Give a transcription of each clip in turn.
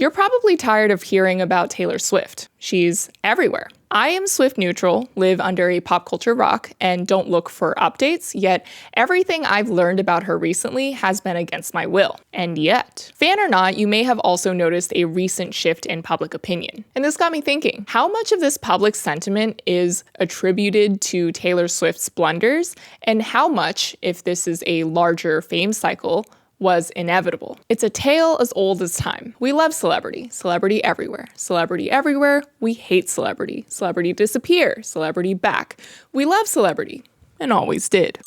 You're probably tired of hearing about Taylor Swift. She's everywhere. I am Swift neutral, live under a pop culture rock, and don't look for updates, yet everything I've learned about her recently has been against my will. And yet, fan or not, you may have also noticed a recent shift in public opinion. And this got me thinking, how much of this public sentiment is attributed to Taylor Swift's blunders, and how much, if this is a larger fame cycle, was inevitable? It's a tale as old as time. We love celebrity. Celebrity everywhere. Celebrity everywhere. We hate celebrity. Celebrity disappear. Celebrity back. We love celebrity. And always did.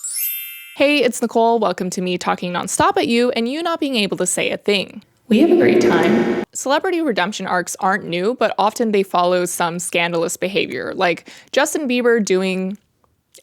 Hey, it's Nicole. Welcome to me talking nonstop at you and you not being able to say a thing. We have a great time. Celebrity redemption arcs aren't new, but often they follow some scandalous behavior, like Justin Bieber doing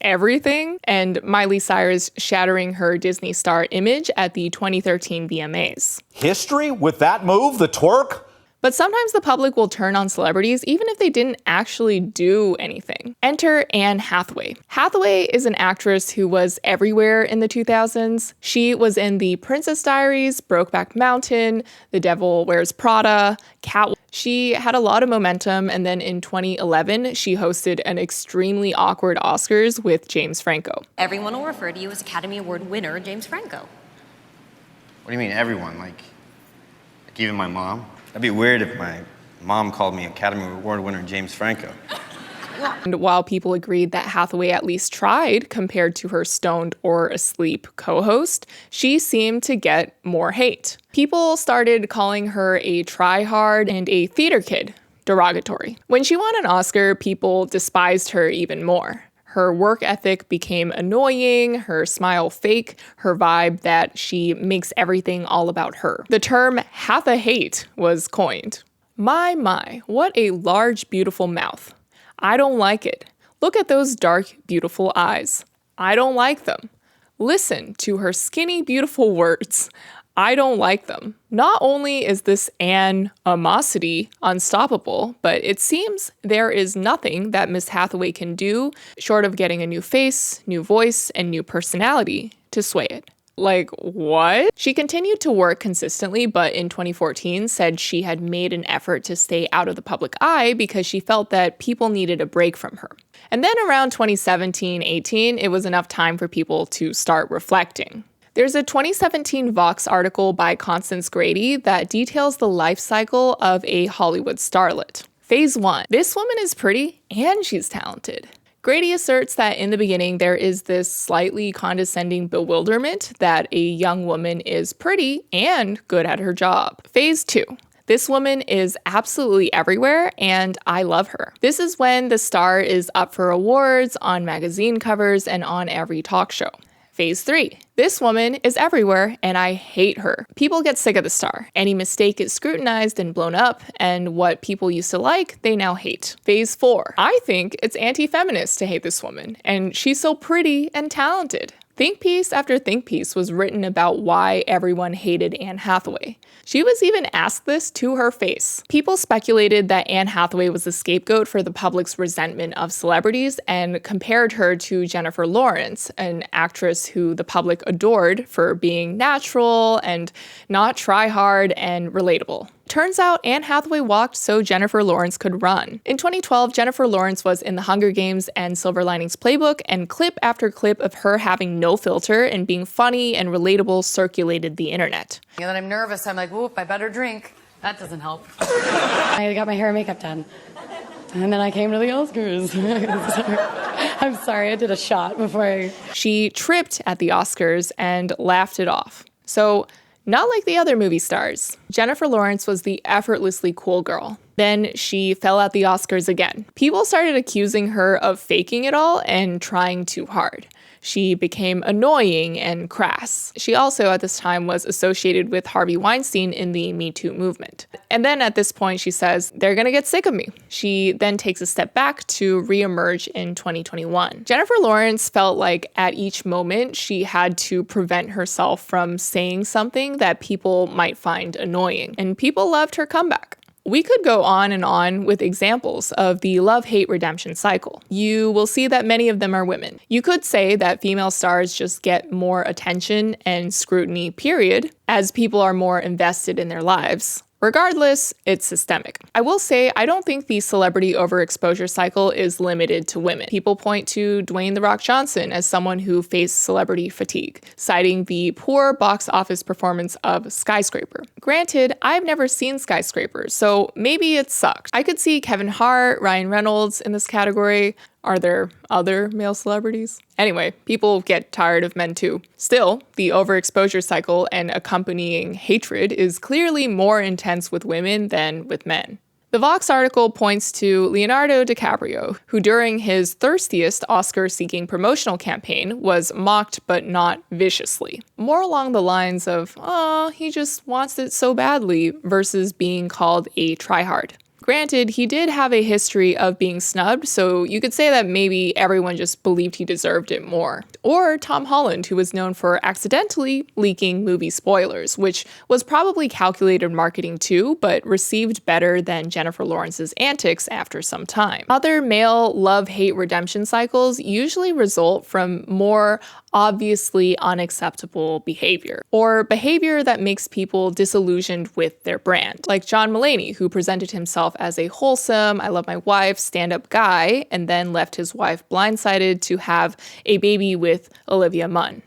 everything, and Miley Cyrus shattering her Disney star image at the 2013 VMAs. History with that move, the twerk? But sometimes the public will turn on celebrities even if they didn't actually do anything. Enter Anne Hathaway. Hathaway is an actress who was everywhere in the 2000s. She was in The Princess Diaries, Brokeback Mountain, The Devil Wears Prada, Catwoman. She had a lot of momentum, and then in 2011, she hosted an extremely awkward Oscars with James Franco. Everyone will refer to you as Academy Award winner James Franco. What do you mean, everyone? Like even my mom? That'd be weird if my mom called me Academy Award winner James Franco. And while people agreed that Hathaway at least tried compared to her stoned or asleep co-host, she seemed to get more hate. People started calling her a try-hard and a theater kid, derogatory. When she won an Oscar, people despised her even more. Her work ethic became annoying, her smile fake, her vibe that she makes everything all about her. The term Hatha-hate was coined. My, what a large, beautiful mouth. I don't like it. Look at those dark, beautiful eyes. I don't like them. Listen to her skinny, beautiful words. I don't like them. Not only is this animosity unstoppable, but it seems there is nothing that Miss Hathaway can do short of getting a new face, new voice, and new personality to sway it. Like, what? She continued to work consistently, but in 2014 said she had made an effort to stay out of the public eye because she felt that people needed a break from her. And then around 2017-18, it was enough time for people to start reflecting. There's a 2017 Vox article by Constance Grady that details the life cycle of a Hollywood starlet. Phase 1. This woman is pretty and she's talented. Grady asserts that in the beginning there is this slightly condescending bewilderment that a young woman is pretty and good at her job. Phase 2. This woman is absolutely everywhere and I love her. This is when the star is up for awards, on magazine covers, and on every talk show. Phase 3. This woman is everywhere and I hate her. People get sick of the star. Any mistake is scrutinized and blown up, and what people used to like, they now hate. Phase 4. I think it's anti-feminist to hate this woman, and she's so pretty and talented. Think piece after think piece was written about why everyone hated Anne Hathaway. She was even asked this to her face. People speculated that Anne Hathaway was the scapegoat for the public's resentment of celebrities and compared her to Jennifer Lawrence, an actress who the public adored for being natural and not try hard and relatable. Turns out Anne Hathaway walked so Jennifer Lawrence could run. In 2012, Jennifer Lawrence was in The Hunger Games and Silver Linings Playbook, and clip after clip of her having no filter and being funny and relatable circulated the internet. And then I'm nervous. I'm like, whoop, I better drink. That doesn't help. I got my hair and makeup done. And then I came to the Oscars. I'm sorry, I did a shot before She tripped at the Oscars and laughed it off. So, not like the other movie stars. Jennifer Lawrence was the effortlessly cool girl. Then she fell at the Oscars again. People started accusing her of faking it all and trying too hard. She became annoying and crass. She also, at this time, was associated with Harvey Weinstein in the Me Too movement. And then at this point, she says, they're gonna get sick of me. She then takes a step back to reemerge in 2021. Jennifer Lawrence felt like at each moment, she had to prevent herself from saying something that people might find annoying. And people loved her comeback. We could go on and on with examples of the love-hate redemption cycle. You will see that many of them are women. You could say that female stars just get more attention and scrutiny, period, as people are more invested in their lives. Regardless, it's systemic. I will say, I don't think the celebrity overexposure cycle is limited to women. People point to Dwayne "The Rock" Johnson as someone who faced celebrity fatigue, citing the poor box office performance of Skyscraper. Granted, I've never seen Skyscraper, so maybe it sucked. I could see Kevin Hart, Ryan Reynolds in this category. Are there other male celebrities? Anyway, people get tired of men too. Still, the overexposure cycle and accompanying hatred is clearly more intense with women than with men. The Vox article points to Leonardo DiCaprio, who during his thirstiest Oscar-seeking promotional campaign was mocked but not viciously. More along the lines of, "Oh, he just wants it so badly," versus being called a tryhard. Granted, he did have a history of being snubbed, so you could say that maybe everyone just believed he deserved it more. Or Tom Holland, who was known for accidentally leaking movie spoilers, which was probably calculated marketing too, but received better than Jennifer Lawrence's antics after some time. Other male love-hate redemption cycles usually result from more obviously unacceptable behavior, or behavior that makes people disillusioned with their brand. Like John Mulaney, who presented himself as a wholesome, I love my wife, stand-up guy, and then left his wife blindsided to have a baby with Olivia Munn.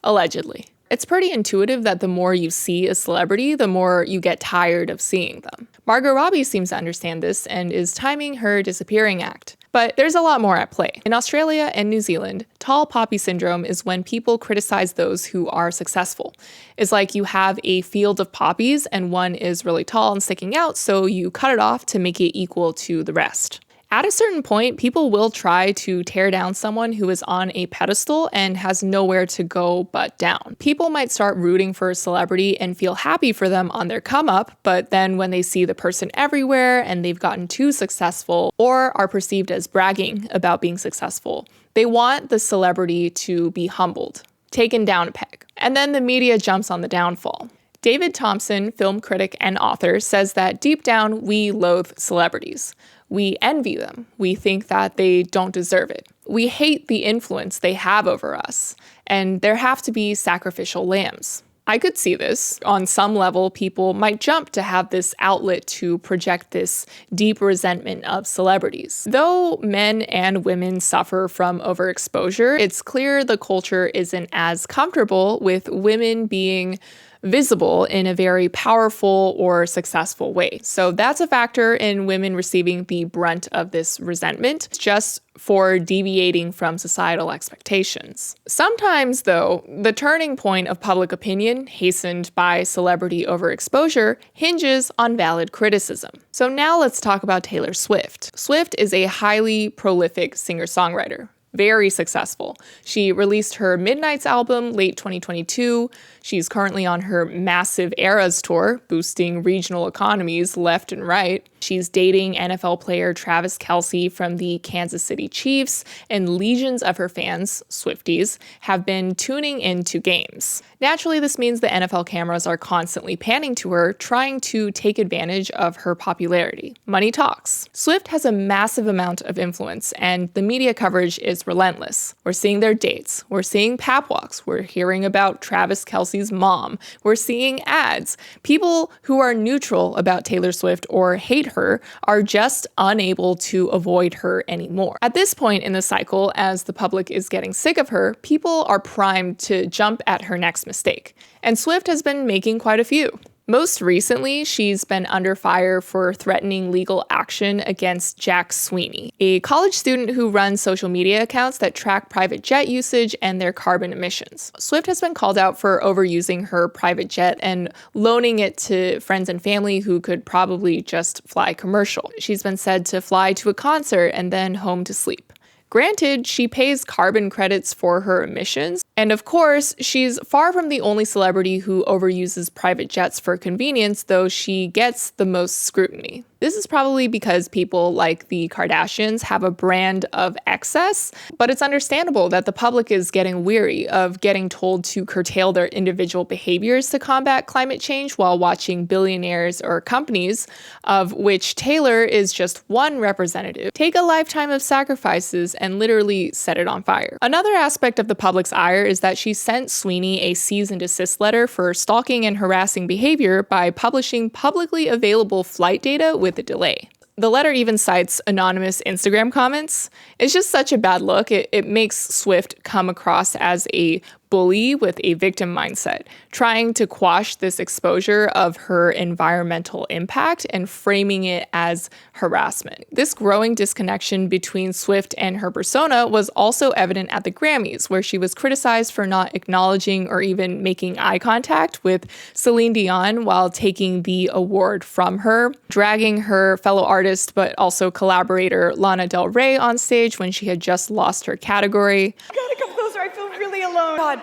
Allegedly. It's pretty intuitive that the more you see a celebrity, the more you get tired of seeing them. Margot Robbie seems to understand this and is timing her disappearing act. But there's a lot more at play. In Australia and New Zealand, tall poppy syndrome is when people criticize those who are successful. It's like you have a field of poppies and one is really tall and sticking out, so you cut it off to make it equal to the rest. At a certain point, people will try to tear down someone who is on a pedestal and has nowhere to go but down. People might start rooting for a celebrity and feel happy for them on their come up, but then when they see the person everywhere and they've gotten too successful or are perceived as bragging about being successful, they want the celebrity to be humbled, taken down a peg. And then the media jumps on the downfall. David Thompson, film critic and author, says that deep down we loathe celebrities. We envy them. We think that they don't deserve it. We hate the influence they have over us, and there have to be sacrificial lambs. I could see this. On some level, people might jump to have this outlet to project this deep resentment of celebrities. Though men and women suffer from overexposure, it's clear the culture isn't as comfortable with women being visible in a very powerful or successful way. So that's a factor in women receiving the brunt of this resentment, just for deviating from societal expectations. Sometimes, though, the turning point of public opinion, hastened by celebrity overexposure, hinges on valid criticism. So now let's talk about Taylor Swift. Swift is a highly prolific singer-songwriter. Very successful. She released her Midnights album late 2022. She's currently on her massive Eras tour, boosting regional economies left and right. She's dating NFL player Travis Kelce from the Kansas City Chiefs, and legions of her fans, Swifties, have been tuning into games. Naturally, this means the NFL cameras are constantly panning to her, trying to take advantage of her popularity. Money talks. Swift has a massive amount of influence, and the media coverage is relentless. We're seeing their dates. We're seeing pap walks. We're hearing about Travis Kelce's mom. We're seeing ads. People who are neutral about Taylor Swift or hate her are just unable to avoid her anymore. At this point in the cycle, as the public is getting sick of her, people are primed to jump at her next mistake. And Swift has been making quite a few. Most recently, she's been under fire for threatening legal action against Jack Sweeney, a college student who runs social media accounts that track private jet usage and their carbon emissions. Swift has been called out for overusing her private jet and loaning it to friends and family who could probably just fly commercial. She's been said to fly to a concert and then home to sleep. Granted, she pays carbon credits for her emissions, and of course, she's far from the only celebrity who overuses private jets for convenience, though she gets the most scrutiny. This is probably because people like the Kardashians have a brand of excess, but it's understandable that the public is getting weary of getting told to curtail their individual behaviors to combat climate change while watching billionaires or companies, of which Taylor is just one representative, take a lifetime of sacrifices and literally set it on fire. Another aspect of the public's ire is that she sent Sweeney a cease and desist letter for stalking and harassing behavior by publishing publicly available flight data with a delay. The letter even cites anonymous Instagram comments. It's just such a bad look. It makes Swift come across as a bully with a victim mindset, trying to quash this exposure of her environmental impact and framing it as harassment. This growing disconnection between Swift and her persona was also evident at the Grammys, where she was criticized for not acknowledging or even making eye contact with Celine Dion while taking the award from her, dragging her fellow artist but also collaborator Lana Del Rey on stage when she had just lost her category. Gotta come closer, I feel really alone. God,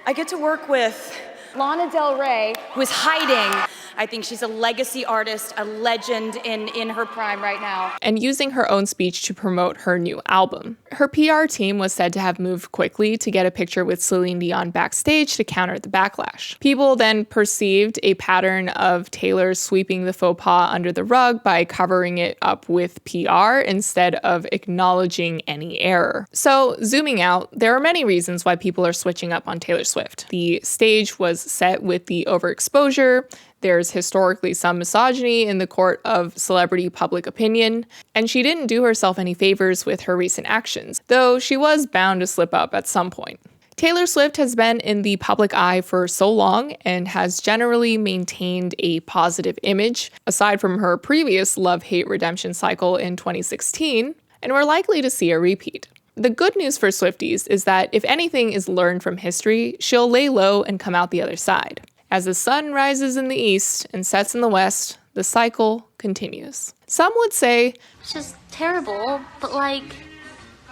I get to work with Lana Del Rey, who is hiding. I think she's a legacy artist, a legend in her prime right now. And using her own speech to promote her new album. Her PR team was said to have moved quickly to get a picture with Celine Dion backstage to counter the backlash. People then perceived a pattern of Taylor sweeping the faux pas under the rug by covering it up with PR instead of acknowledging any error. So, zooming out, there are many reasons why people are switching up on Taylor Swift. The stage was set with the overexposure. There's historically some misogyny in the court of celebrity public opinion, and she didn't do herself any favors with her recent actions, though she was bound to slip up at some point. Taylor Swift has been in the public eye for so long and has generally maintained a positive image, aside from her previous love-hate redemption cycle in 2016, and we're likely to see a repeat. The good news for Swifties is that if anything is learned from history, she'll lay low and come out the other side. As the sun rises in the east and sets in the west, the cycle continues. Some would say, it's just terrible, but like,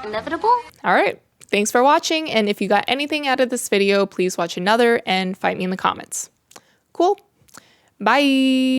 inevitable? All right, thanks for watching, and if you got anything out of this video, please watch another and fight me in the comments. Cool. Bye!